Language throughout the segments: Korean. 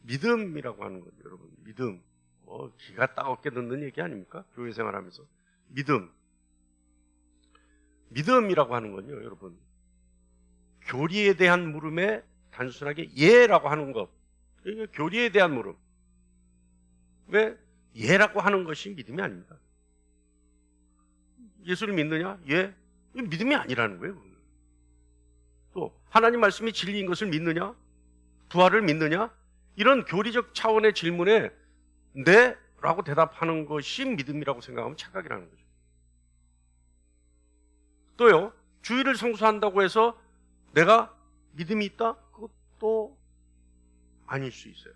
믿음이라고 하는 거죠, 여러분. 믿음. 기가 따갑게 듣는 얘기 아닙니까? 교회 생활하면서. 믿음이라고 하는 건요, 여러분. 교리에 대한 물음에 단순하게 예라고 하는 것. 이게 교리에 대한 물음. 왜? 예라고 하는 것이 믿음이 아닙니다. 예수를 믿느냐? 예. 이건 믿음이 아니라는 거예요. 또 하나님 말씀이 진리인 것을 믿느냐? 부활을 믿느냐? 이런 교리적 차원의 질문에 네 라고 대답하는 것이 믿음이라고 생각하면 착각이라는 거죠. 또요, 주일을 성수한다고 해서 내가 믿음이 있다? 그것도 아닐 수 있어요.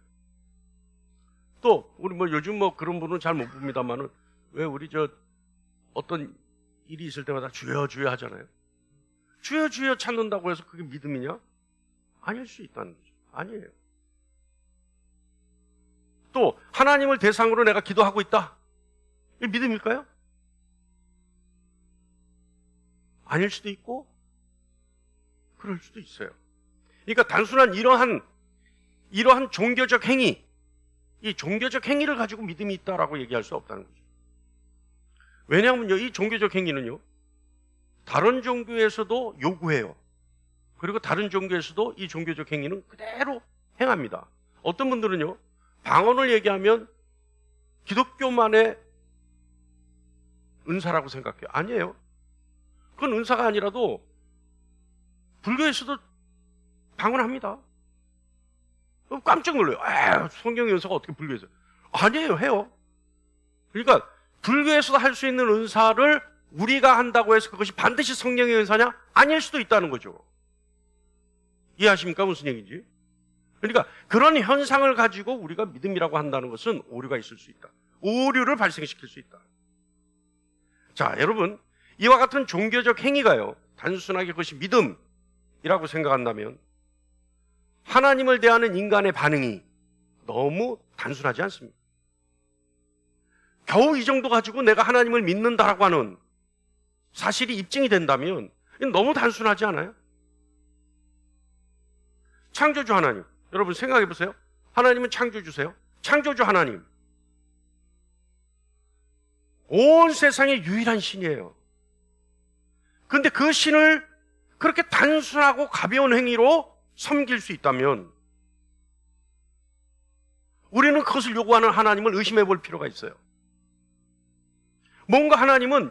또 우리 요즘 그런 분은 잘 못 봅니다만은 왜 우리 어떤 일이 있을 때마다 주여 주여 하잖아요. 주여 주여 찾는다고 해서 그게 믿음이냐? 아닐 수 있다는 거죠. 아니에요. 또 하나님을 대상으로 내가 기도하고 있다. 이게 믿음일까요? 아닐 수도 있고 그럴 수도 있어요. 그러니까 단순한 이러한 종교적 행위, 이 종교적 행위를 가지고 믿음이 있다라고 얘기할 수 없다는 거죠. 왜냐하면요, 이 종교적 행위는요, 다른 종교에서도 요구해요. 그리고 다른 종교에서도 이 종교적 행위는 그대로 행합니다. 어떤 분들은요, 방언을 얘기하면 기독교만의 은사라고 생각해요. 아니에요. 그건 은사가 아니라도 불교에서도 방언합니다. 깜짝 놀라요. 성경의 은사가 어떻게 불교에서? 아니에요, 해요. 그러니까 불교에서도 할 수 있는 은사를 우리가 한다고 해서 그것이 반드시 성령의 은사냐? 아닐 수도 있다는 거죠. 이해하십니까? 무슨 얘기인지? 그러니까 그런 현상을 가지고 우리가 믿음이라고 한다는 것은 오류가 있을 수 있다. 오류를 발생시킬 수 있다. 자, 여러분, 이와 같은 종교적 행위가요, 단순하게 그것이 믿음이라고 생각한다면 하나님을 대하는 인간의 반응이 너무 단순하지 않습니까? 겨우 이 정도 가지고 내가 하나님을 믿는다라고 하는 사실이 입증이 된다면 너무 단순하지 않아요? 창조주 하나님, 여러분 생각해 보세요. 하나님은 창조주세요. 창조주 하나님, 온 세상의 유일한 신이에요. 그런데 그 신을 그렇게 단순하고 가벼운 행위로 섬길 수 있다면 우리는 그것을 요구하는 하나님을 의심해 볼 필요가 있어요. 뭔가 하나님은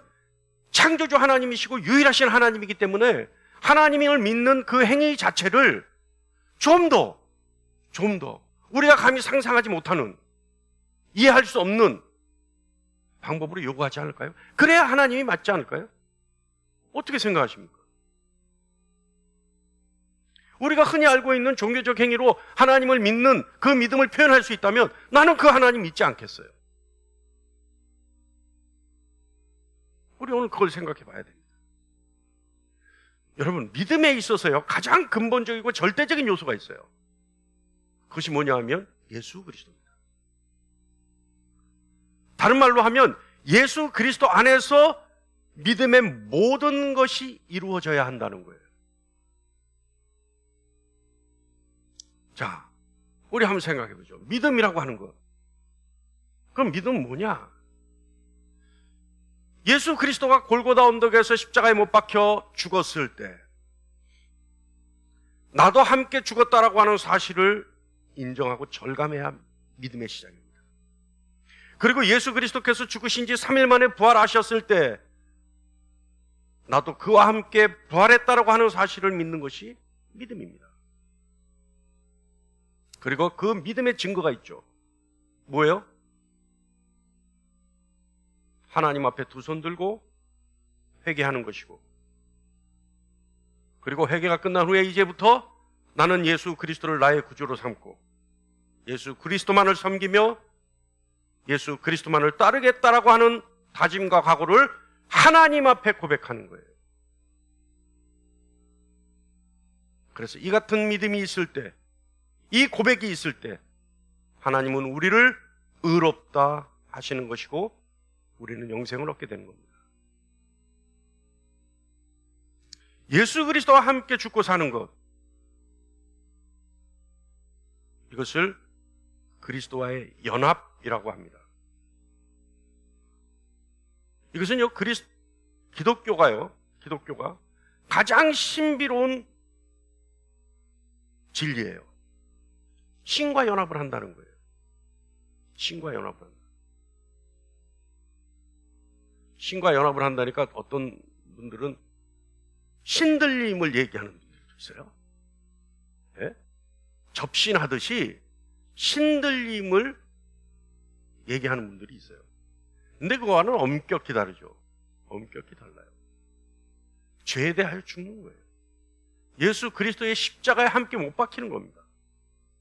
창조주 하나님이시고 유일하신 하나님이기 때문에 하나님을 믿는 그 행위 자체를 좀 더 우리가 감히 상상하지 못하는, 이해할 수 없는 방법으로 요구하지 않을까요? 그래야 하나님이 맞지 않을까요? 어떻게 생각하십니까? 우리가 흔히 알고 있는 종교적 행위로 하나님을 믿는 그 믿음을 표현할 수 있다면 나는 그 하나님 믿지 않겠어요. 우리 오늘 그걸 생각해 봐야 됩니다. 여러분, 믿음에 있어서요, 가장 근본적이고 절대적인 요소가 있어요. 그것이 뭐냐 하면 예수 그리스도입니다. 다른 말로 하면 예수 그리스도 안에서 믿음의 모든 것이 이루어져야 한다는 거예요. 자, 우리 한번 생각해 보죠. 믿음이라고 하는 것. 그럼 믿음은 뭐냐? 예수 그리스도가 골고다 언덕에서 십자가에 못 박혀 죽었을 때 나도 함께 죽었다라고 하는 사실을 인정하고 절감해야 믿음의 시작입니다. 그리고 예수 그리스도께서 죽으신 지 3일 만에 부활하셨을 때 나도 그와 함께 부활했다라고 하는 사실을 믿는 것이 믿음입니다. 그리고 그 믿음의 증거가 있죠. 뭐예요? 하나님 앞에 두 손 들고 회개하는 것이고, 그리고 회개가 끝난 후에 이제부터 나는 예수 그리스도를 나의 구주로 삼고 예수 그리스도만을 섬기며 예수 그리스도만을 따르겠다라고 하는 다짐과 각오를 하나님 앞에 고백하는 거예요. 그래서 이 같은 믿음이 있을 때, 이 고백이 있을 때 하나님은 우리를 의롭다 하시는 것이고 우리는 영생을 얻게 되는 겁니다. 예수 그리스도와 함께 죽고 사는 것, 이것을 그리스도와의 연합이라고 합니다. 이것은요, 기독교가 가장 신비로운 진리예요. 신과 연합을 한다는 거예요. 신과 연합을 한다. 신과 연합을 한다니까 어떤 분들은 신들림을 얘기하는 분들도 있어요. 예? 접신하듯이 신들림을 얘기하는 분들이 있어요. 근데 그거와는 엄격히 다르죠. 엄격히 달라요. 죄에 대하여 죽는 거예요. 예수 그리스도의 십자가에 함께 못 박히는 겁니다.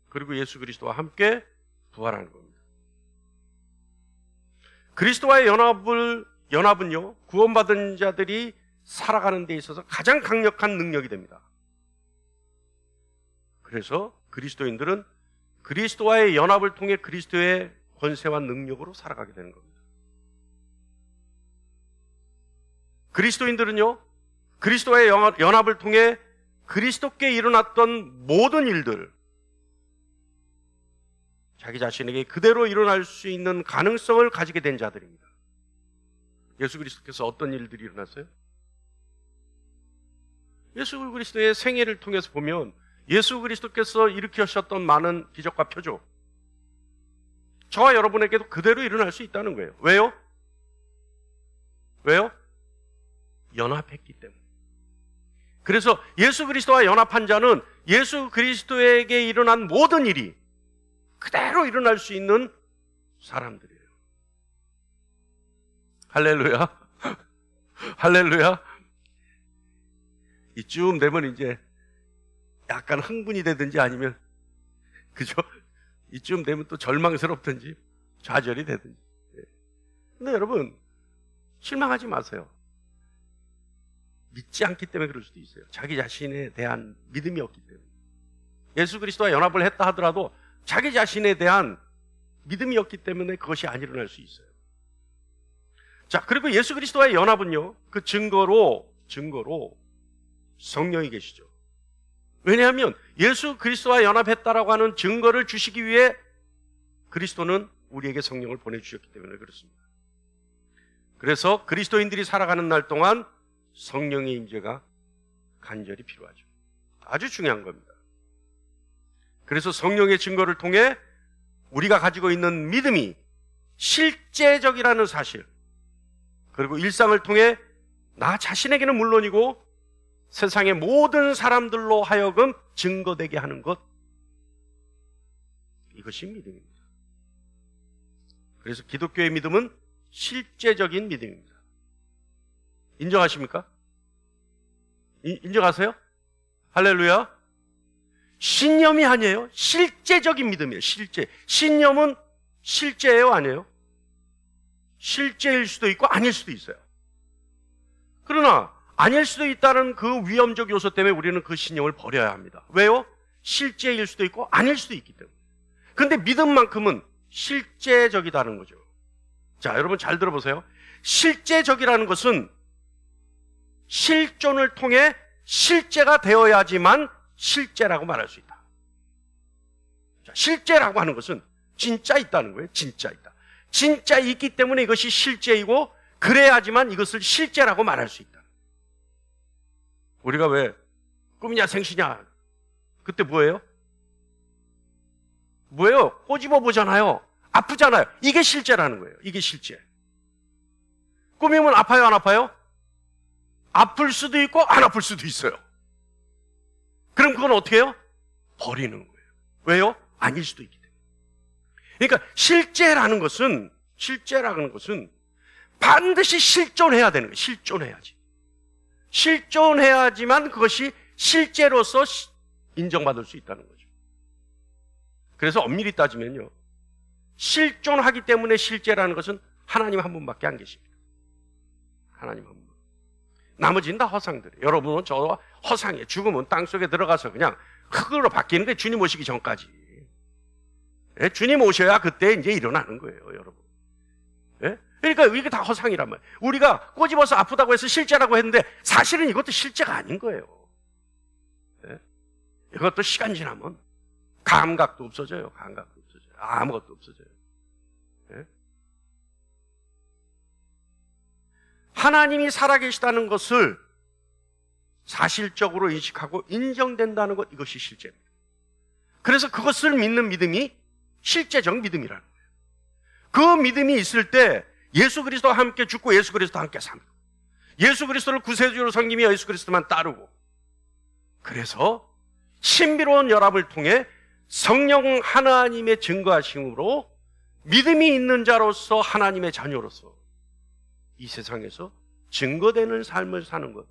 그리고 예수 그리스도와 함께 부활하는 겁니다. 그리스도와의 연합은요, 구원받은 자들이 살아가는 데 있어서 가장 강력한 능력이 됩니다. 그래서 그리스도인들은 그리스도와의 연합을 통해 그리스도의 권세와 능력으로 살아가게 되는 겁니다. 그리스도인들은요, 그리스도와의 연합을 통해 그리스도께 일어났던 모든 일들, 자기 자신에게 그대로 일어날 수 있는 가능성을 가지게 된 자들입니다. 예수 그리스도께서 어떤 일들이 일어났어요? 예수 그리스도의 생애를 통해서 보면 예수 그리스도께서 일으키셨던 많은 기적과 표적, 저와 여러분에게도 그대로 일어날 수 있다는 거예요. 왜요? 왜요? 연합했기 때문에. 그래서 예수 그리스도와 연합한 자는 예수 그리스도에게 일어난 모든 일이 그대로 일어날 수 있는 사람들이에요. 할렐루야. 할렐루야. 이쯤 되면 이제 약간 흥분이 되든지 아니면, 그죠? 이쯤 되면 또 절망스럽든지 좌절이 되든지. 근데 여러분, 실망하지 마세요. 믿지 않기 때문에 그럴 수도 있어요. 자기 자신에 대한 믿음이 없기 때문에. 예수 그리스도와 연합을 했다 하더라도 자기 자신에 대한 믿음이 없기 때문에 그것이 안 일어날 수 있어요. 자, 그리고 예수 그리스도와의 연합은요, 그 증거로 성령이 계시죠. 왜냐하면 예수 그리스도와 연합했다라고 하는 증거를 주시기 위해 그리스도는 우리에게 성령을 보내주셨기 때문에 그렇습니다. 그래서 그리스도인들이 살아가는 날 동안 성령의 임재가 간절히 필요하죠. 아주 중요한 겁니다. 그래서 성령의 증거를 통해 우리가 가지고 있는 믿음이 실제적이라는 사실, 그리고 일상을 통해 나 자신에게는 물론이고 세상의 모든 사람들로 하여금 증거되게 하는 것, 이것이 믿음입니다. 그래서 기독교의 믿음은 실제적인 믿음입니다. 인정하십니까? 인정하세요? 할렐루야. 신념이 아니에요. 실제적인 믿음이에요. 실제. 신념은 실제예요, 아니에요? 실제일 수도 있고 아닐 수도 있어요. 그러나 아닐 수도 있다는 그 위험적 요소 때문에 우리는 그 신념을 버려야 합니다. 왜요? 실제일 수도 있고 아닐 수도 있기 때문에. 그런데 믿음만큼은 실제적이다는 거죠. 자, 여러분 잘 들어보세요. 실제적이라는 것은 실존을 통해 실제가 되어야지만 실제라고 말할 수 있다. 자, 실제라고 하는 것은 진짜 있다는 거예요. 진짜 있다. 진짜 있기 때문에 이것이 실제이고 그래야지만 이것을 실제라고 말할 수 있다. 우리가 왜 꿈이냐 생시냐 그때 뭐예요? 뭐예요? 꼬집어 보잖아요. 아프잖아요. 이게 실제라는 거예요. 이게 실제. 꿈이면 아파요, 안 아파요? 아플 수도 있고 안 아플 수도 있어요. 그럼 그건 어떻게 해요? 버리는 거예요. 왜요? 아닐 수도 있기 때문에. 그러니까 실제라는 것은 반드시 실존해야 되는 거예요. 실존해야지. 실존해야지만 그것이 실제로서 인정받을 수 있다는 거죠. 그래서 엄밀히 따지면요, 실존하기 때문에 실제라는 것은 하나님 한 분밖에 안 계십니다. 하나님 한 분. 나머지는 다 허상들이에요. 여러분은 저와 허상이에요. 죽으면 땅속에 들어가서 그냥 흙으로 바뀌는 게 주님 오시기 전까지. 예? 주님 오셔야 그때 이제 일어나는 거예요, 여러분. 예? 그러니까 이게 다 허상이란 말이에요. 우리가 꼬집어서 아프다고 해서 실제라고 했는데 사실은 이것도 실제가 아닌 거예요. 예? 이것도 시간 지나면 감각도 없어져요. 감각도 없어져요. 아무것도 없어져요. 예? 하나님이 살아계시다는 것을 사실적으로 인식하고 인정된다는 것, 이것이 실제입니다. 그래서 그것을 믿는 믿음이 실제적 믿음이라는 거예요. 그 믿음이 있을 때 예수 그리스도와 함께 죽고 예수 그리스도와 함께 삽니다. 예수 그리스도를 구세주로 섬기며 예수 그리스도만 따르고, 그래서 신비로운 연합을 통해 성령 하나님의 증거하심으로 믿음이 있는 자로서 하나님의 자녀로서 이 세상에서 증거되는 삶을 사는 것,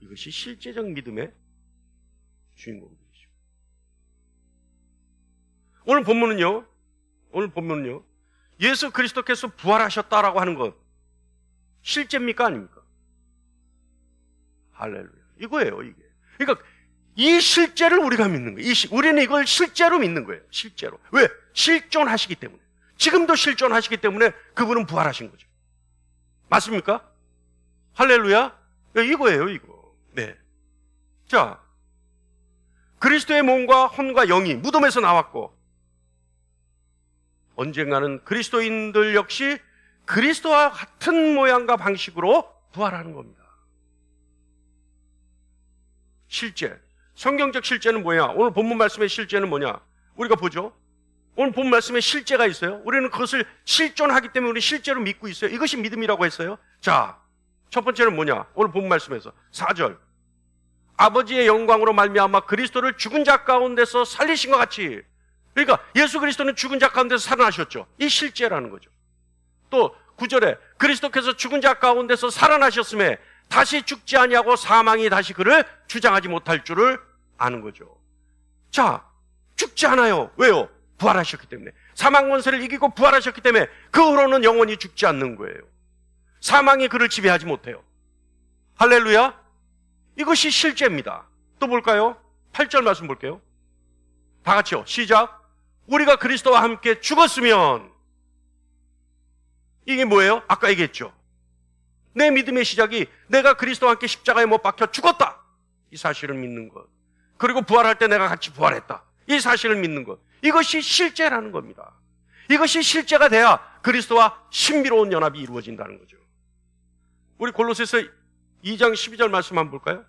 이것이 실제적 믿음의 주인공이죠. 오늘 본문은요, 예수 그리스도께서 부활하셨다라고 하는 것 실제입니까, 아닙니까? 할렐루야. 이거예요, 이게. 그러니까 이 실제를 우리가 믿는 거예요. 우리는 이걸 실제로 믿는 거예요. 실제로. 왜? 실존하시기 때문에. 지금도 실존하시기 때문에 그분은 부활하신 거죠. 맞습니까? 할렐루야. 이거예요, 이거. 네. 자, 그리스도의 몸과 혼과 영이 무덤에서 나왔고, 언젠가는 그리스도인들 역시 그리스도와 같은 모양과 방식으로 부활하는 겁니다. 실제. 성경적 실제는 뭐냐? 오늘 본문 말씀의 실제는 뭐냐? 우리가 보죠. 오늘 본문 말씀에 실제가 있어요. 우리는 그것을 실존하기 때문에 우리 실제로 믿고 있어요. 이것이 믿음이라고 했어요. 자, 첫 번째는 뭐냐? 오늘 본문 말씀에서 4절. 아버지의 영광으로 말미암아 그리스도를 죽은 자 가운데서 살리신 것 같이. 그러니까 예수 그리스도는 죽은 자 가운데서 살아나셨죠. 이 실제라는 거죠. 또 9절에 그리스도께서 죽은 자 가운데서 살아나셨음에 다시 죽지 아니하고 사망이 다시 그를 주장하지 못할 줄을 아는 거죠. 자, 죽지 않아요. 왜요? 부활하셨기 때문에. 사망 권세를 이기고 부활하셨기 때문에 그 후로는 영원히 죽지 않는 거예요. 사망이 그를 지배하지 못해요. 할렐루야. 이것이 실제입니다. 또 볼까요? 8절 말씀 볼게요. 다 같이요. 시작. 우리가 그리스도와 함께 죽었으면, 이게 뭐예요? 아까 얘기했죠. 내 믿음의 시작이 내가 그리스도와 함께 십자가에 못 박혀 죽었다, 이 사실을 믿는 것. 그리고 부활할 때 내가 같이 부활했다, 이 사실을 믿는 것. 이것이 실제라는 겁니다. 이것이 실제가 돼야 그리스도와 신비로운 연합이 이루어진다는 거죠. 우리 골로새서 2장 12절 말씀 한번 볼까요?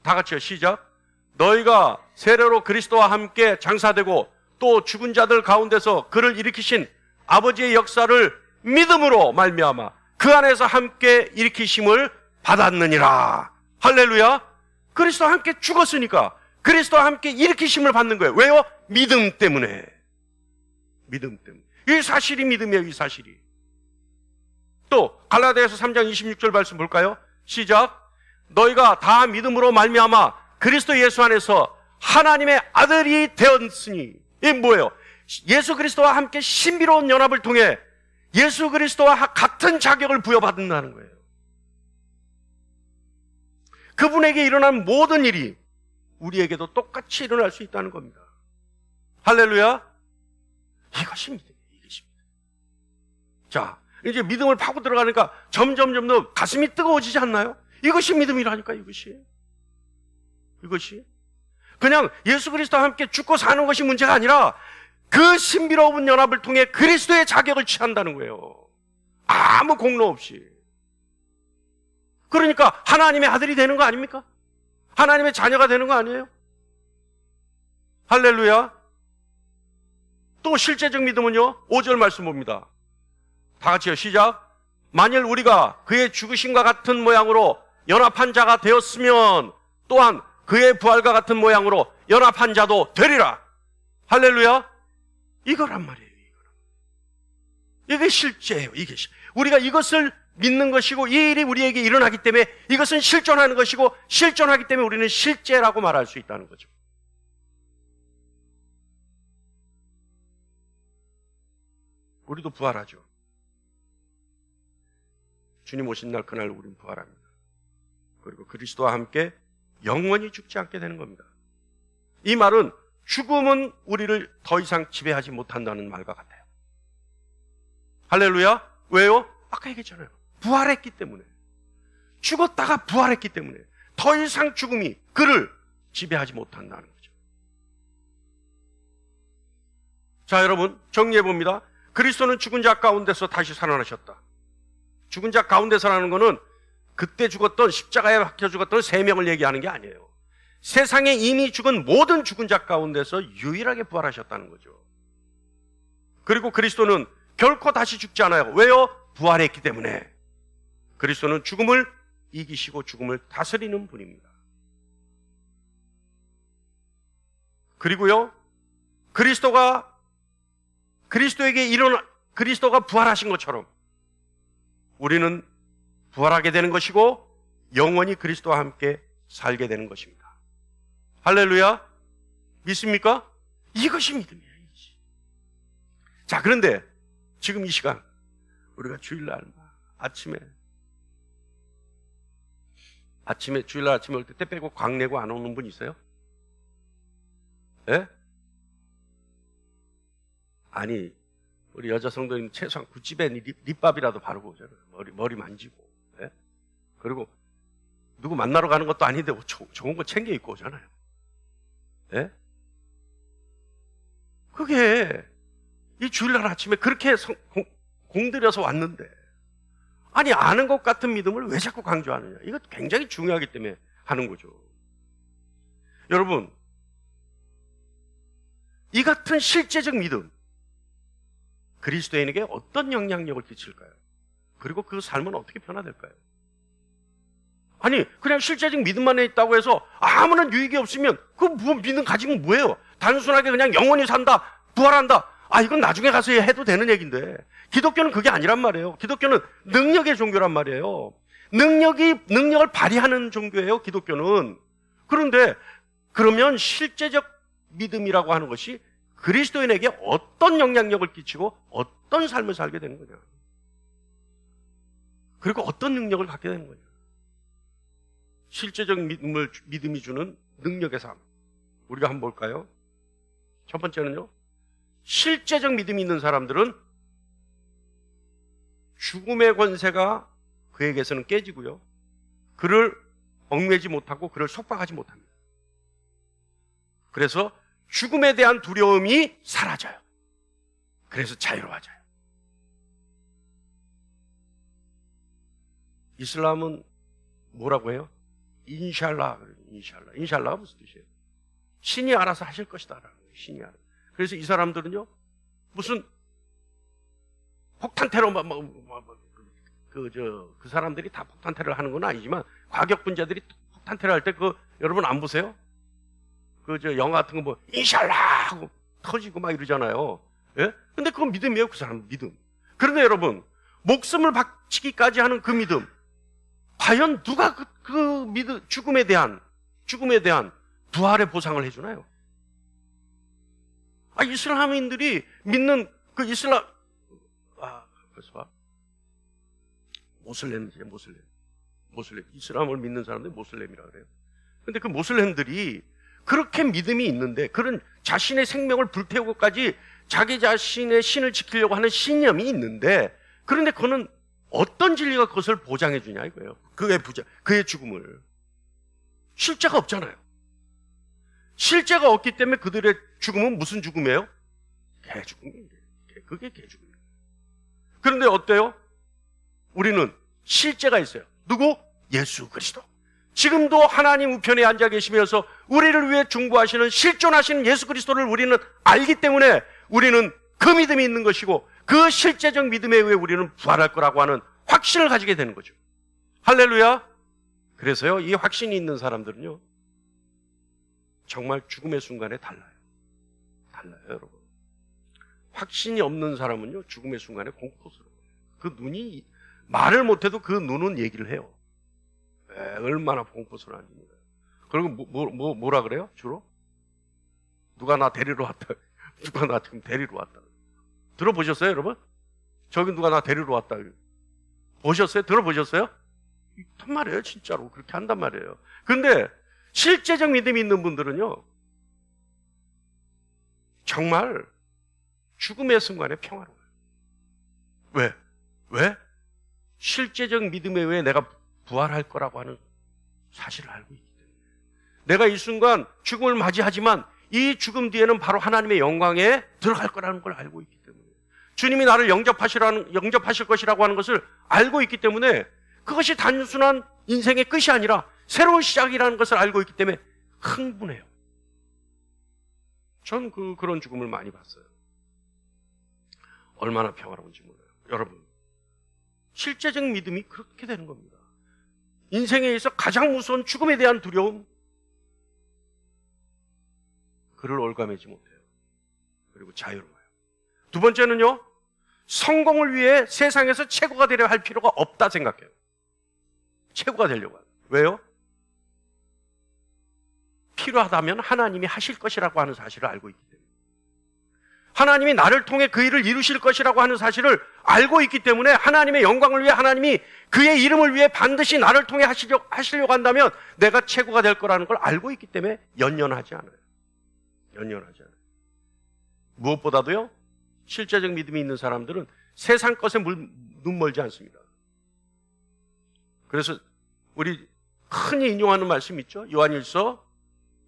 다 같이요. 시작. 너희가 세례로 그리스도와 함께 장사되고 또 죽은 자들 가운데서 그를 일으키신 아버지의 역사를 믿음으로 말미암아 그 안에서 함께 일으키심을 받았느니라. 할렐루야. 그리스도와 함께 죽었으니까 그리스도와 함께 일으키심을 받는 거예요. 왜요? 믿음 때문에. 믿음 때문에. 이 사실이 믿음이에요, 이 사실이. 또 갈라디아서 3장 26절 말씀 볼까요? 시작. 너희가 다 믿음으로 말미암아 그리스도 예수 안에서 하나님의 아들이 되었으니. 이게 뭐예요? 예수 그리스도와 함께 신비로운 연합을 통해 예수 그리스도와 같은 자격을 부여받는다는 거예요. 그분에게 일어난 모든 일이 우리에게도 똑같이 일어날 수 있다는 겁니다. 할렐루야. 이것이 믿음이에요. 이것이 믿음. 자, 이제 믿음을 파고 들어가니까 점점 더 가슴이 뜨거워지지 않나요? 이것이 믿음이라니까, 이것이. 그냥 예수 그리스도와 함께 죽고 사는 것이 문제가 아니라 그 신비로운 연합을 통해 그리스도의 자격을 취한다는 거예요. 아무 공로 없이. 그러니까 하나님의 아들이 되는 거 아닙니까? 하나님의 자녀가 되는 거 아니에요? 할렐루야. 또 실제적 믿음은요, 5절 말씀 봅니다. 다 같이요. 시작. 만일 우리가 그의 죽으심과 같은 모양으로 연합한 자가 되었으면 또한 그의 부활과 같은 모양으로 연합한 자도 되리라. 할렐루야. 이거란 말이에요. 이게 실제예요. 우리가 이것을 믿는 것이고 이 일이 우리에게 일어나기 때문에 이것은 실존하는 것이고 실존하기 때문에 우리는 실제라고 말할 수 있다는 거죠. 우리도 부활하죠. 주님 오신 날 그날 우리는 부활합니다. 그리고 그리스도와 함께 영원히 죽지 않게 되는 겁니다. 이 말은 죽음은 우리를 더 이상 지배하지 못한다는 말과 같아요. 할렐루야. 왜요? 아까 얘기했잖아요. 부활했기 때문에. 죽었다가 부활했기 때문에 더 이상 죽음이 그를 지배하지 못한다는 거죠. 자, 여러분 정리해 봅니다. 그리스도는 죽은 자 가운데서 다시 살아나셨다. 죽은 자 가운데서라는 것은 그때 죽었던, 십자가에 박혀 죽었던 3명을 얘기하는 게 아니에요. 세상에 이미 죽은 모든 죽은 자 가운데서 유일하게 부활하셨다는 거죠. 그리고 그리스도는 결코 다시 죽지 않아요. 왜요? 부활했기 때문에. 그리스도는 죽음을 이기시고 죽음을 다스리는 분입니다. 그리고요, 그리스도가 부활하신 것처럼 우리는 부활하게 되는 것이고 영원히 그리스도와 함께 살게 되는 것입니다. 할렐루야. 믿습니까? 이것이 믿음이에요. 자, 그런데 지금 이 시간 우리가 주일날 주일날 아침에 올 때 때 빼고 광 내고 안 오는 분 있어요? 예? 아니, 우리 여자 성도님 최소한 굿집에 립밥이라도 바르고 오잖아요. 머리 만지고. 예? 그리고 누구 만나러 가는 것도 아닌데 좋은 거 챙겨 입고 오잖아요. 예? 그게 이 주일날 아침에 그렇게 공들여서 왔는데, 아니 아는 것 같은 믿음을 왜 자꾸 강조하느냐. 이거 굉장히 중요하기 때문에 하는 거죠. 여러분, 이 같은 실제적 믿음, 그리스도인에게 어떤 영향력을 끼칠까요? 그리고 그 삶은 어떻게 변화될까요? 아니 그냥 실제적 믿음만 있다고 해서 아무런 유익이 없으면 그 믿음 가지면 뭐예요? 단순하게 그냥 영원히 산다, 부활한다, 이건 나중에 가서 해도 되는 얘기인데, 기독교는 그게 아니란 말이에요. 기독교는 능력의 종교란 말이에요. 능력을 발휘하는 종교예요, 기독교는. 그런데 그러면 실제적 믿음이라고 하는 것이 그리스도인에게 어떤 영향력을 끼치고 어떤 삶을 살게 되는 거냐, 그리고 어떤 능력을 갖게 되는 거냐. 실제적 믿음이 주는 능력의 삶, 우리가 한번 볼까요? 첫 번째는요, 실제적 믿음이 있는 사람들은 죽음의 권세가 그에게서는 깨지고요, 그를 얽매지 못하고 그를 속박하지 못합니다. 그래서 죽음에 대한 두려움이 사라져요. 그래서 자유로워져요. 이슬람은 뭐라고 해요? 인샬라가 무슨 뜻이에요? 신이 알아서 하실 것이다. 신이 알아서. 그래서 이 사람들은요, 무슨 폭탄 테러, 그 사람들이 다 폭탄 테러를 하는 건 아니지만, 과격분자들이 폭탄 테러 할 때 여러분 안 보세요? 영화 같은 거 인샬라 하고 터지고 막 이러잖아요. 예? 근데 그건 믿음이에요, 그 사람 믿음. 그런데 여러분, 목숨을 바치기까지 하는 그 믿음, 과연 누가 그 믿음, 죽음에 대한 부활의 보상을 해주나요? 이슬람인들이 믿는 그 모슬렘. 이슬람을 믿는 사람들이 모슬렘이라 그래요. 근데 그 모슬렘들이 그렇게 믿음이 있는데, 그런 자신의 생명을 불태우고까지 자기 자신의 신을 지키려고 하는 신념이 있는데, 그런데 그거는 어떤 진리가 그것을 보장해 주냐 이거예요. 그의 죽음을. 실제가 없잖아요. 실제가 없기 때문에 그들의 죽음은 무슨 죽음이에요? 개죽음이에요. 그게 개죽음이에요. 그런데 어때요? 우리는 실제가 있어요. 누구? 예수 그리스도. 지금도 하나님 우편에 앉아 계시면서 우리를 위해 중보하시는, 실존하시는 예수 그리스도를 우리는 알기 때문에 우리는 그 믿음이 있는 것이고, 그 실제적 믿음에 의해 우리는 부활할 거라고 하는 확신을 가지게 되는 거죠. 할렐루야. 그래서요, 이 확신이 있는 사람들은요, 정말 죽음의 순간에 달라요, 여러분. 확신이 없는 사람은요, 죽음의 순간에 공포스러워요. 그 눈이, 말을 못해도 그 눈은 얘기를 해요. 얼마나 공포스러운지. 그리고 뭐라 그래요? 주로? 누가 나 데리러 왔다. 누가 나 지금 데리러 왔다. 들어보셨어요, 여러분? 저기 누가 나 데리러 왔다. 보셨어요? 들어보셨어요? 이단 말이에요, 진짜로. 그렇게 한단 말이에요. 근데 실제적 믿음이 있는 분들은요, 정말 죽음의 순간에 평화로워요. 왜? 실제적 믿음에 의해 내가 부활할 거라고 하는 사실을 알고 있기 때문에. 내가 이 순간 죽음을 맞이하지만 이 죽음 뒤에는 바로 하나님의 영광에 들어갈 거라는 걸 알고 있기 때문에, 주님이 나를 영접하실 것이라고 하는 것을 알고 있기 때문에, 그것이 단순한 인생의 끝이 아니라 새로운 시작이라는 것을 알고 있기 때문에 흥분해요. 전 그런 죽음을 많이 봤어요. 얼마나 평화로운지 몰라요. 여러분, 실제적 믿음이 그렇게 되는 겁니다. 인생에 있어 가장 무서운 죽음에 대한 두려움, 그를 올가매지 못해요. 그리고 자유로워요. 두 번째는요, 성공을 위해 세상에서 최고가 되려 할 필요가 없다 생각해요. 최고가 되려고 해요. 왜요? 필요하다면 하나님이 하실 것이라고 하는 사실을 알고 있기 때문에, 하나님이 나를 통해 그 일을 이루실 것이라고 하는 사실을 알고 있기 때문에, 하나님의 영광을 위해, 하나님이 그의 이름을 위해 반드시 나를 통해 하시려고 한다면 내가 최고가 될 거라는 걸 알고 있기 때문에 연연하지 않아요. 연연하지 않아요. 무엇보다도요, 실제적 믿음이 있는 사람들은 세상 것에 눈 멀지 않습니다. 그래서 우리 흔히 인용하는 말씀 있죠? 요한일서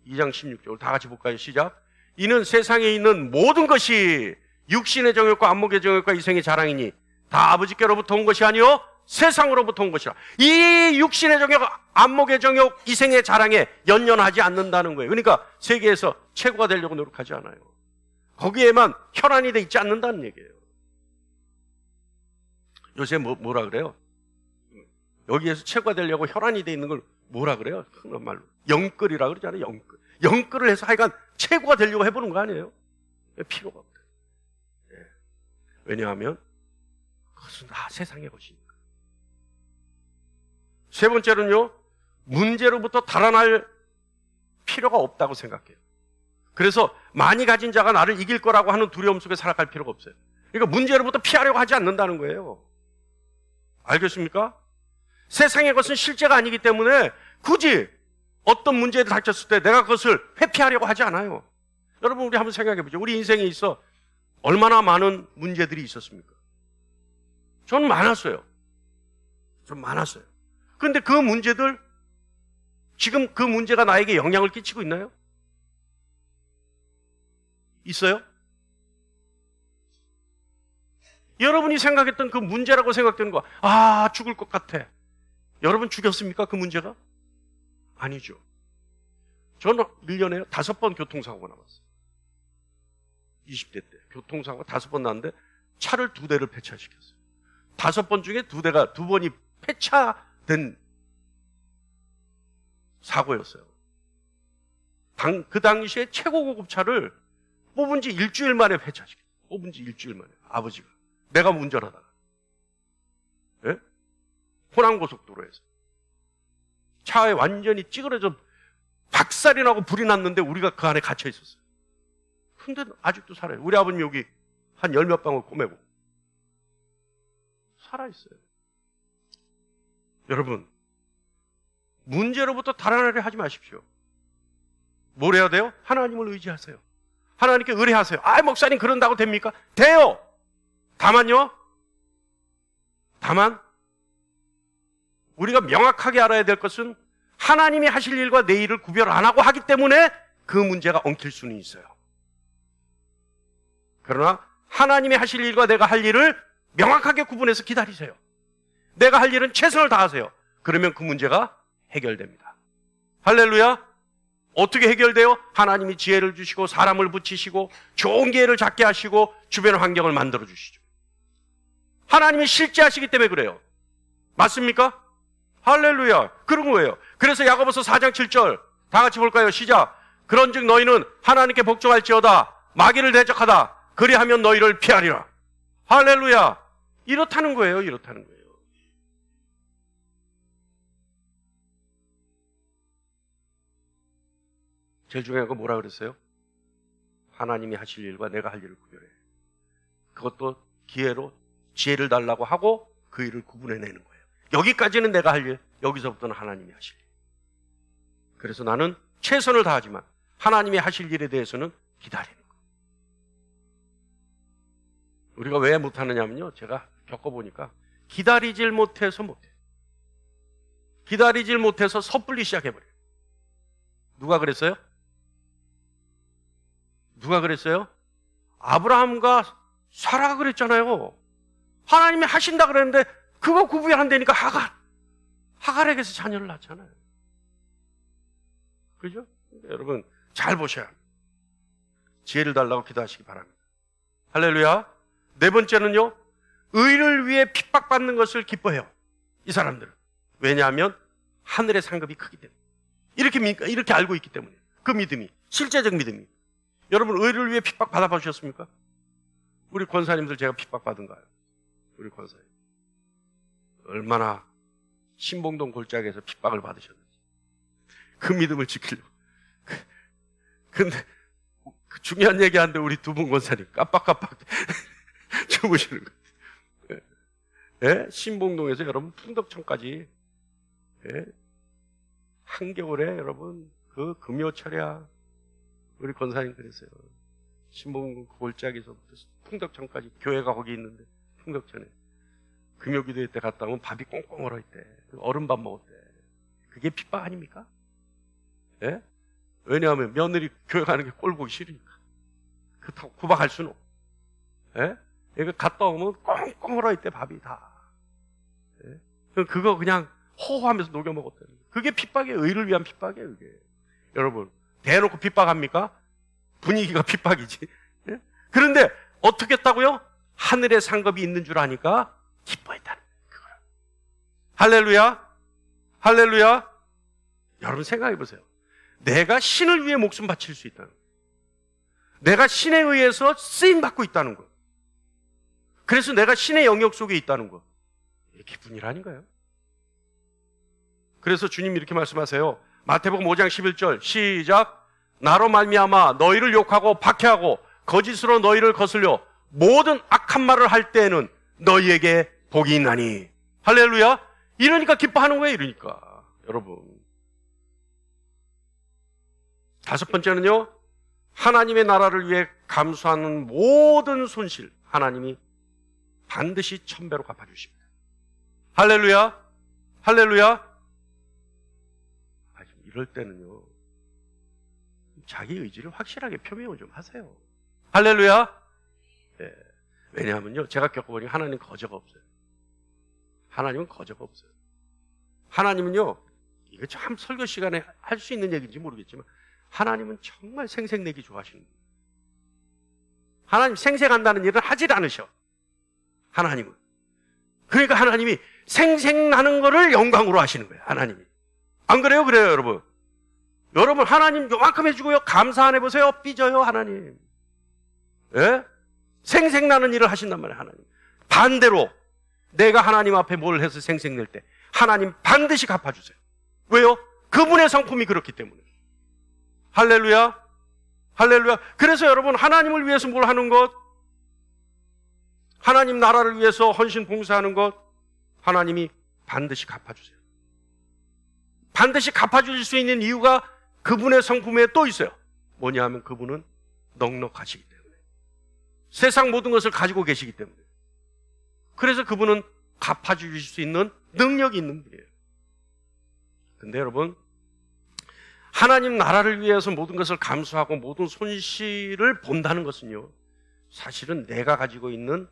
2장 16절 다 같이 볼까요? 시작. 이는 세상에 있는 모든 것이 육신의 정욕과 안목의 정욕과 이생의 자랑이니 다 아버지께로부터 온 것이 아니요 세상으로부터 온 것이라. 이 육신의 정욕, 안목의 정욕, 이생의 자랑에 연연하지 않는다는 거예요. 그러니까 세계에서 최고가 되려고 노력하지 않아요. 거기에만 혈안이 돼 있지 않는다는 얘기예요. 요새 뭐라 그래요? 여기에서 최고가 되려고 혈안이 돼 있는 걸 뭐라 그래요? 흔한 말로 영끌이라 그러잖아요. 영끌. 영끌을 해서 하여간 최고가 되려고 해보는 거 아니에요? 필요가 없어요. 예. 왜냐하면 그것은 다 세상의 것이니까. 세 번째는요, 문제로부터 달아날 필요가 없다고 생각해요. 그래서 많이 가진 자가 나를 이길 거라고 하는 두려움 속에 살아갈 필요가 없어요. 그러니까 문제로부터 피하려고 하지 않는다는 거예요. 알겠습니까? 세상의 것은 실제가 아니기 때문에 굳이 어떤 문제에 닥쳤을 때 내가 그것을 회피하려고 하지 않아요. 여러분, 우리 한번 생각해 보죠. 우리 인생에 있어 얼마나 많은 문제들이 있었습니까? 저는 많았어요. 좀 많았어요. 그런데 그 문제들, 지금 그 문제가 나에게 영향을 끼치고 있나요? 있어요? 여러분이 생각했던 그 문제라고 생각되는 거, 죽을 것 같아. 여러분 죽였습니까? 그 문제가? 아니죠. 저는 1년에 5번 교통사고가 나왔어요. 20대 때 교통사고가 5번 났는데 차를 2대를 폐차시켰어요. 5번 중에 2번이 폐차된 사고였어요. 그 당시에 최고 고급 차를 뽑은 지 일주일 만에 폐차시켰어요. 뽑은 지 일주일 만에. 아버지가. 내가 운전하다가. 예? 호남고속도로에서. 차에 완전히 찌그러져 박살이 나고 불이 났는데 우리가 그 안에 갇혀 있었어요. 근데 아직도 살아요. 우리 아버님 여기 한 10몇 방울 꼬매고 살아있어요. 여러분, 문제로부터 달아나려 하지 마십시오. 뭘 해야 돼요? 하나님을 의지하세요. 하나님께 의뢰하세요. 목사님 그런다고 됩니까? 돼요. 다만 우리가 명확하게 알아야 될 것은 하나님이 하실 일과 내 일을 구별 안 하고 하기 때문에 그 문제가 엉킬 수는 있어요. 그러나 하나님이 하실 일과 내가 할 일을 명확하게 구분해서 기다리세요. 내가 할 일은 최선을 다하세요. 그러면 그 문제가 해결됩니다. 할렐루야. 어떻게 해결돼요? 하나님이 지혜를 주시고 사람을 붙이시고 좋은 기회를 잡게 하시고 주변 환경을 만들어 주시죠. 하나님이 실제하시기 때문에 그래요. 맞습니까? 할렐루야. 그런 거예요. 그래서 야고보서 4장 7절 다 같이 볼까요? 시작. 그런즉 너희는 하나님께 복종할지어다. 마귀를 대적하다. 그리하면 너희를 피하리라. 할렐루야. 이렇다는 거예요. 이렇다는 거예요. 제일 중요한 건 뭐라 그랬어요? 하나님이 하실 일과 내가 할 일을 구별해. 그것도 기회로 지혜를 달라고 하고 그 일을 구분해내는 거예요. 여기까지는 내가 할 일, 여기서부터는 하나님이 하실 일. 그래서 나는 최선을 다하지만 하나님이 하실 일에 대해서는 기다리는 거예요. 우리가 왜 못하느냐면요, 제가 겪어보니까 기다리질 못해서 못해요. 기다리질 못해서 섣불리 시작해버려요. 누가 그랬어요? 누가 그랬어요? 아브라함과 사라가 그랬잖아요. 하나님이 하신다 그랬는데 그거 구분이 안 되니까 하갈에게서 자녀를 낳잖아요. 그죠? 여러분 잘 보셔야 합니다. 지혜를 달라고 기도하시기 바랍니다. 할렐루야. 네 번째는요, 의를 위해 핍박받는 것을 기뻐해요. 이 사람들은. 왜냐하면 하늘의 상급이 크기 때문에. 이렇게 알고 있기 때문에. 그 믿음이, 실제적 믿음이. 여러분 의를 위해 핍박 받아보셨습니까? 우리 권사님들 제가 핍박받은가요? 우리 권사님 얼마나 신봉동 골짜기에서 핍박을 받으셨는지 그 믿음을 지키려고. 근데 중요한 얘기하는데 우리 두 분 권사님 깜빡깜빡 주무시는 거예요. 예? 신봉동에서 여러분 풍덕천까지, 예? 한겨울에 여러분 그 금요철야 우리 권사님 그랬어요. 신봉동 골짜기에서부터 풍덕천까지, 교회가 거기 있는데 풍덕천에 금요기도회 때 갔다 오면 밥이 꽁꽁 얼어있대. 얼음밥 먹었대. 그게 핍박 아닙니까? 예? 왜냐하면 며느리 교회 가는 게 꼴 보기 싫으니까. 그렇다고 구박할 수는 없고. 예? 이거 갔다 오면 꽁꽁 얼어있대, 밥이 다. 예? 그거 그냥 호호하면서 녹여 먹었다는 거예요. 그게 핍박이에요. 의를 위한 핍박이에요, 이게. 여러분, 대놓고 핍박합니까? 분위기가 핍박이지. 예? 그런데 어떻게 했다고요? 하늘의 상급이 있는 줄 아니까 기뻐했다는 거예요. 할렐루야. 할렐루야. 여러분 생각해 보세요. 내가 신을 위해 목숨 바칠 수 있다는 거예요. 내가 신에 의해서 쓰임받고 있다는 거예요. 그래서 내가 신의 영역 속에 있다는 거예요. 이게 기쁜 일 아닌가요? 그래서 주님 이렇게 말씀하세요. 마태복음 5장 11절 시작. 나로 말미암아 너희를 욕하고 박해하고 거짓으로 너희를 거슬려 모든 악한 말을 할 때에는 너희에게 복이 있나니. 할렐루야. 이러니까 기뻐하는 거예요. 이러니까 여러분. 다섯 번째는요, 하나님의 나라를 위해 감수하는 모든 손실 하나님이 반드시 1000배로 갚아주십니다. 할렐루야. 할렐루야. 이럴 때는요, 자기 의지를 확실하게 표명을 좀 하세요. 할렐루야. 네. 왜냐하면요, 제가 겪어보니 하나님 거저가 없어요. 하나님은 거저가 없어요. 하나님은요, 이거 참 설교 시간에 할 수 있는 얘기인지 모르겠지만 하나님은 정말 생색내기 좋아하시는 거예요. 하나님 생색한다는 일은 하질 않으셔. 하나님은. 그러니까 하나님이 생색나는 거를 영광으로 하시는 거예요. 하나님이. 안 그래요? 그래요, 여러분. 여러분, 하나님 요만큼 해주고요, 감사 안 해보세요? 삐져요, 하나님. 예? 생색나는 일을 하신단 말이에요, 하나님. 반대로 내가 하나님 앞에 뭘 해서 생색낼 때 하나님 반드시 갚아주세요. 왜요? 그분의 성품이 그렇기 때문에. 할렐루야. 할렐루야. 그래서 여러분, 하나님을 위해서 뭘 하는 것, 하나님 나라를 위해서 헌신 봉사하는 것, 하나님이 반드시 갚아주세요. 반드시 갚아줄 수 있는 이유가 그분의 성품에 또 있어요. 뭐냐 하면 그분은 넉넉하시기 때문에. 세상 모든 것을 가지고 계시기 때문에. 그래서 그분은 갚아주실 수 있는 능력이 있는 분이에요. 근데 여러분, 하나님 나라를 위해서 모든 것을 감수하고 모든 손실을 본다는 것은요, 사실은 내가 가지고 있는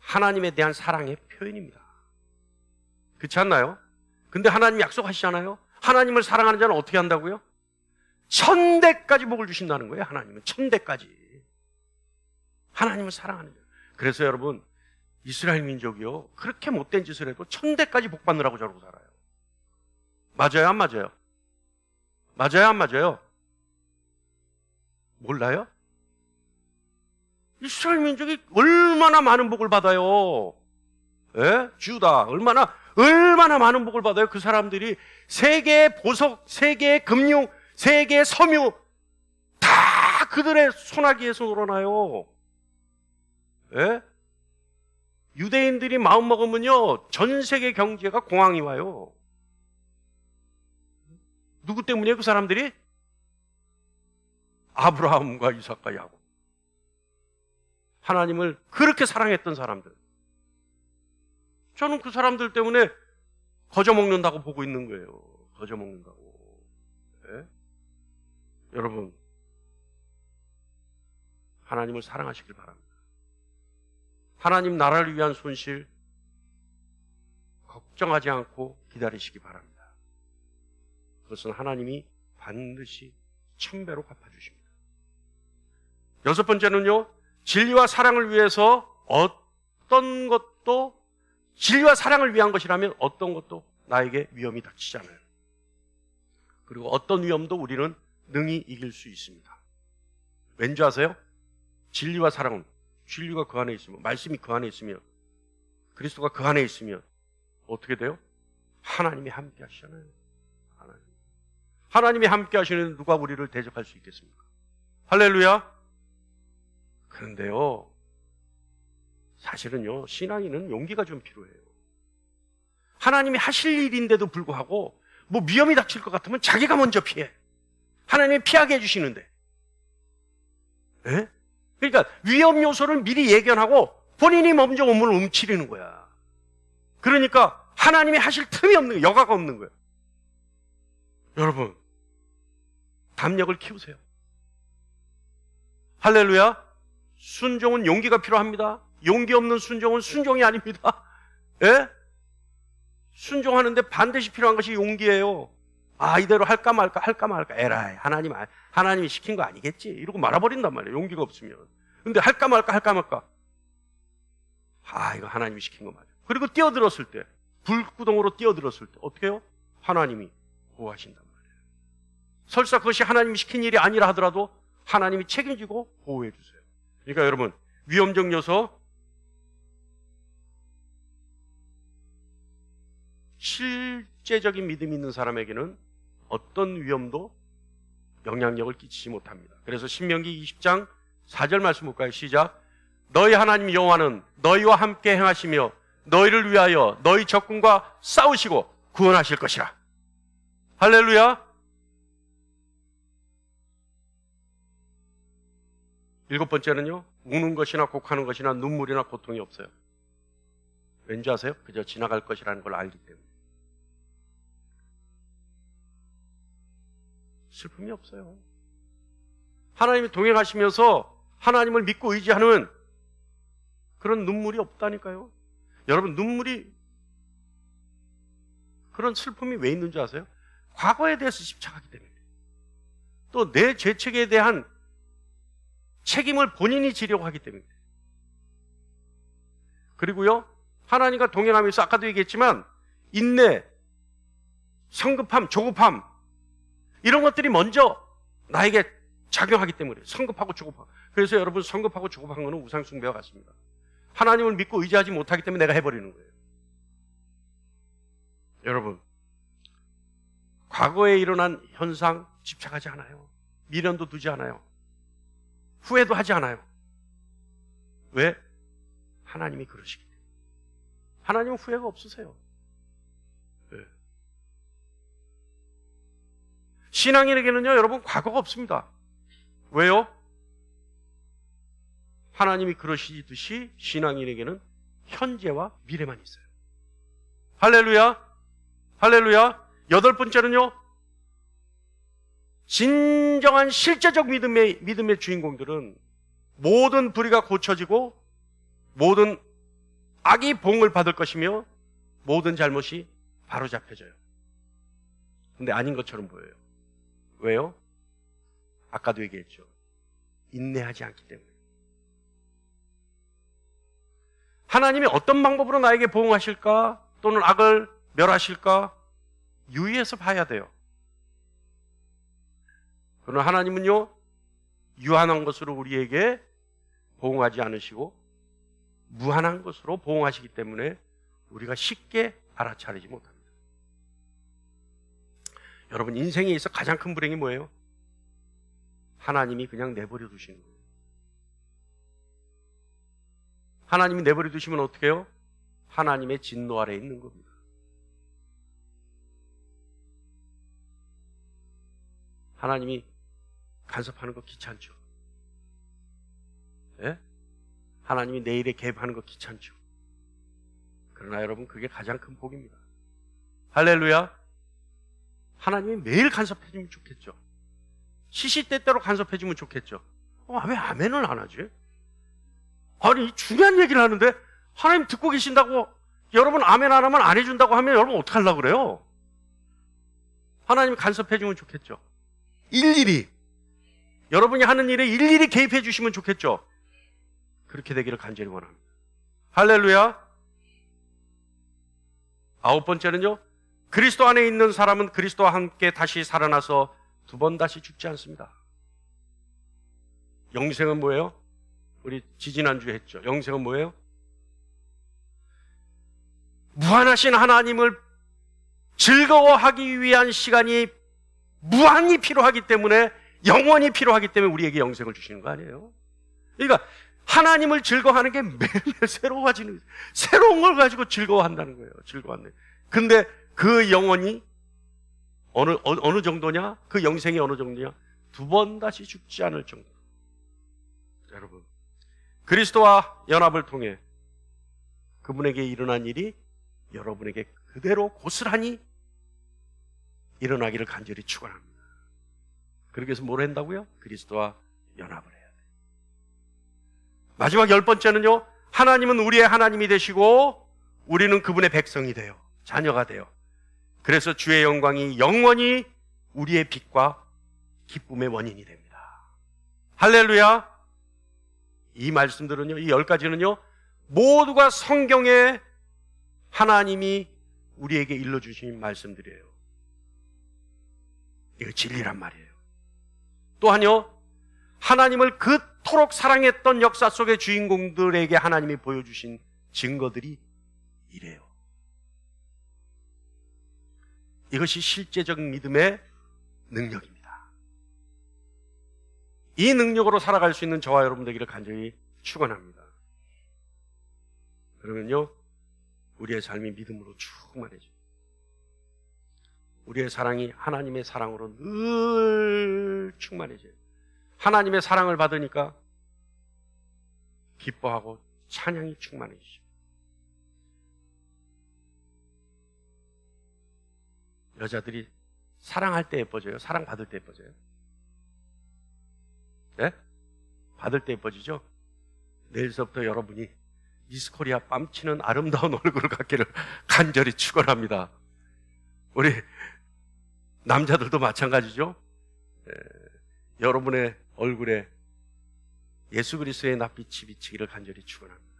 하나님에 대한 사랑의 표현입니다. 그렇지 않나요? 근데 하나님 약속하시잖아요. 하나님을 사랑하는 자는 어떻게 한다고요? 1000대까지 복을 주신다는 거예요. 하나님은 1000대까지. 하나님을 사랑하는 자. 그래서 여러분, 이스라엘 민족이요, 그렇게 못된 짓을 해도 1000대까지 복 받느라고 저러고 살아요. 맞아요, 안 맞아요? 맞아요, 안 맞아요? 몰라요? 이스라엘 민족이 얼마나 많은 복을 받아요. 예? 주다 얼마나 많은 복을 받아요. 그 사람들이 세계의 보석, 세계의 금융, 세계의 섬유 다 그들의 손아귀에서 놀아나요. 예? 유대인들이 마음 먹으면요, 전 세계 경제가 공황이 와요. 누구 때문이에요? 그 사람들이? 아브라함과 이삭과 야곱. 하나님을 그렇게 사랑했던 사람들. 저는 그 사람들 때문에 거저 먹는다고 보고 있는 거예요. 거저 먹는다고. 네? 여러분, 하나님을 사랑하시길 바랍니다. 하나님 나라를 위한 손실 걱정하지 않고 기다리시기 바랍니다. 그것은 하나님이 반드시 천배로 갚아주십니다. 여섯 번째는요, 진리와 사랑을 위해서 어떤 것도, 진리와 사랑을 위한 것이라면 어떤 것도 나에게 위험이 닥치지 않아요. 그리고 어떤 위험도 우리는 능히 이길 수 있습니다. 왠지 아세요? 진리와 사랑은, 진리가 그 안에 있으면, 말씀이 그 안에 있으면, 그리스도가 그 안에 있으면 어떻게 돼요? 하나님이 함께 하시잖아요. 하나님이 함께 하시는 누가 우리를 대적할 수 있겠습니까? 할렐루야. 그런데요, 사실은요, 신앙인은 용기가 좀 필요해요. 하나님이 하실 일인데도 불구하고 뭐 위험이 닥칠 것 같으면 자기가 먼저 피해. 하나님이 피하게 해주시는데. 에? 그러니까 위험 요소를 미리 예견하고 본인이 먼저 몸을 움츠리는 거야. 그러니까 하나님이 하실 틈이 없는 거예요. 여가가 없는 거예요. 여러분, 담력을 키우세요. 할렐루야. 순종은 용기가 필요합니다. 용기 없는 순종은 순종이 아닙니다. 예? 순종하는데 반드시 필요한 것이 용기예요. 아, 이대로 할까 말까 할까 말까. 에라이, 하나님이 시킨 거 아니겠지, 이러고 말아버린단 말이에요. 용기가 없으면. 근데 할까 말까 할까 말까. 아, 이거 하나님이 시킨 거 맞아. 그리고 뛰어들었을 때, 불구덩으로 뛰어들었을 때 어떻게 해요? 하나님이 보호하신단 말이에요. 설사 그것이 하나님이 시킨 일이 아니라 하더라도 하나님이 책임지고 보호해 주세요. 그러니까 여러분, 위험적 요소, 실제적인 믿음이 있는 사람에게는 어떤 위험도 영향력을 끼치지 못합니다. 그래서 신명기 20장 4절 말씀 볼까요? 시작. 너희 하나님 여호와는 너희와 함께 행하시며 너희를 위하여 너희 적군과 싸우시고 구원하실 것이라. 할렐루야. 일곱 번째는요, 우는 것이나 곡하는 것이나 눈물이나 고통이 없어요. 왠지 아세요? 그저 지나갈 것이라는 걸 알기 때문에. 슬픔이 없어요. 하나님이 동행하시면서 하나님을 믿고 의지하는 그런 눈물이 없다니까요. 여러분, 눈물이, 그런 슬픔이 왜 있는 줄 아세요? 과거에 대해서 집착하기 때문에. 또 내 죄책에 대한 책임을 본인이 지려고 하기 때문에. 그리고요, 하나님과 동행하면서 아까도 얘기했지만 인내, 성급함, 조급함, 이런 것들이 먼저 나에게 작용하기 때문에 성급하고 조급하고. 그래서 여러분, 성급하고 조급한 것은 우상숭배와 같습니다. 하나님을 믿고 의지하지 못하기 때문에 내가 해버리는 거예요. 여러분, 과거에 일어난 현상 집착하지 않아요. 미련도 두지 않아요. 후회도 하지 않아요. 왜? 하나님이 그러시기 때문에. 하나님은 후회가 없으세요. 네. 신앙인에게는요, 여러분, 과거가 없습니다. 왜요? 하나님이 그러시듯이 신앙인에게는 현재와 미래만 있어요. 할렐루야. 할렐루야. 여덟 번째는요, 진정한 실제적 믿음의 주인공들은 모든 불의가 고쳐지고 모든 악이 보응을 받을 것이며 모든 잘못이 바로잡혀져요. 근데 아닌 것처럼 보여요. 왜요? 아까도 얘기했죠. 인내하지 않기 때문에. 하나님이 어떤 방법으로 나에게 보응하실까 또는 악을 멸하실까 유의해서 봐야 돼요. 그러나 하나님은요, 유한한 것으로 우리에게 보응하지 않으시고 무한한 것으로 보응하시기 때문에 우리가 쉽게 알아차리지 못합니다. 여러분, 인생에 있어 가장 큰 불행이 뭐예요? 하나님이 그냥 내버려 두시는 거예요. 하나님이 내버려 두시면 어떻게 해요? 하나님의 진노 아래에 있는 겁니다. 하나님이 간섭하는 거 귀찮죠? 네? 하나님이 내 일에 개입하는 거 귀찮죠? 그러나 여러분, 그게 가장 큰 복입니다. 할렐루야. 하나님이 매일 간섭해주면 좋겠죠. 시시때때로 간섭해주면 좋겠죠. 왜 아멘을 안 하지? 아니, 중요한 얘기를 하는데 하나님 듣고 계신다고 여러분 아멘 안 하면 안 해준다고 하면 여러분 어떡하려고 그래요? 하나님이 간섭해 주면 좋겠죠. 일일이 여러분이 하는 일에 일일이 개입해 주시면 좋겠죠. 그렇게 되기를 간절히 원합니다. 할렐루야. 9번째는요, 그리스도 안에 있는 사람은 그리스도와 함께 다시 살아나서 두 번 다시 죽지 않습니다. 영생은 뭐예요? 우리 지지난주에 했죠. 영생은 뭐예요? 무한하신 하나님을 즐거워하기 위한 시간이 무한히 필요하기 때문에, 영원히 필요하기 때문에 우리에게 영생을 주시는 거 아니에요? 그러니까 하나님을 즐거워하는 게 매일매일 새로워지는, 새로운 걸 가지고 즐거워한다는 거예요. 즐거워한다. 근데 그 영혼이 어느 정도냐? 그 영생이 어느 정도냐? 두 번 다시 죽지 않을 정도. 여러분, 그리스도와 연합을 통해 그분에게 일어난 일이 여러분에게 그대로 고스란히 일어나기를 간절히 축원합니다. 그렇게 해서 뭘 한다고요? 그리스도와 연합을 해야 돼요. 마지막 10번째는요, 하나님은 우리의 하나님이 되시고 우리는 그분의 백성이 돼요. 자녀가 돼요. 그래서 주의 영광이 영원히 우리의 빛과 기쁨의 원인이 됩니다. 할렐루야. 이 말씀들은요, 이 10가지는요, 모두가 성경에 하나님이 우리에게 일러주신 말씀들이에요. 이거 진리란 말이에요. 또한요, 하나님을 그토록 사랑했던 역사 속의 주인공들에게 하나님이 보여주신 증거들이 이래요. 이것이 실제적 믿음의 능력입니다. 이 능력으로 살아갈 수 있는 저와 여러분 되기를 간절히 축원합니다. 그러면요, 우리의 삶이 믿음으로 충만해져요. 우리의 사랑이 하나님의 사랑으로 늘 충만해져요. 하나님의 사랑을 받으니까 기뻐하고 찬양이 충만해지죠. 여자들이 사랑할 때 예뻐져요? 사랑받을 때 예뻐져요? 네? 받을 때 예뻐지죠? 내일서부터 여러분이 미스코리아 뺨치는 아름다운 얼굴을 갖기를 간절히 축원합니다. 우리 남자들도 마찬가지죠. 여러분의 얼굴에 예수 그리스도의 낯빛이 비치기를 간절히 축원합니다.